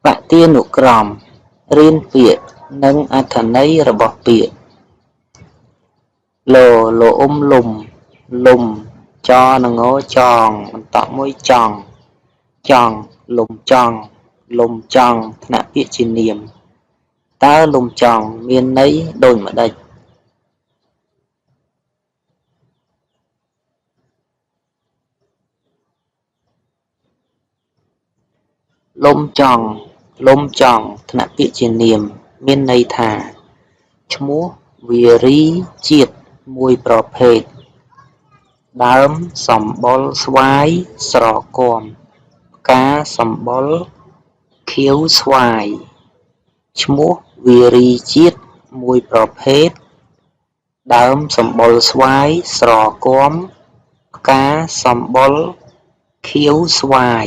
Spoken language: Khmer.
បទានុក្រមរៀនពាក្យនិងអត្ថន័យរបស់ពាក្យលអ៊ុំលំលំចនិងងចងបន្តមួយចង់លំចង់ថ្នាក់ពាក្យជានាមតើលំចង់មានន័យដូចម្ដេចលំចង់ថ្នាក់ពាក្យជានាមមានន័យថាឈ្មោះវារីជាតិមួយប្រភេទដើមសម្បុរស្វាយស្រគាំផ្កាសម្បុរខៀវស្វាយឈ្មោះវារីជាតិមួយប្រភេទដើមសម្បុរស្វាយស្រគាំផ្កាសម្បុរខៀវស្វាយ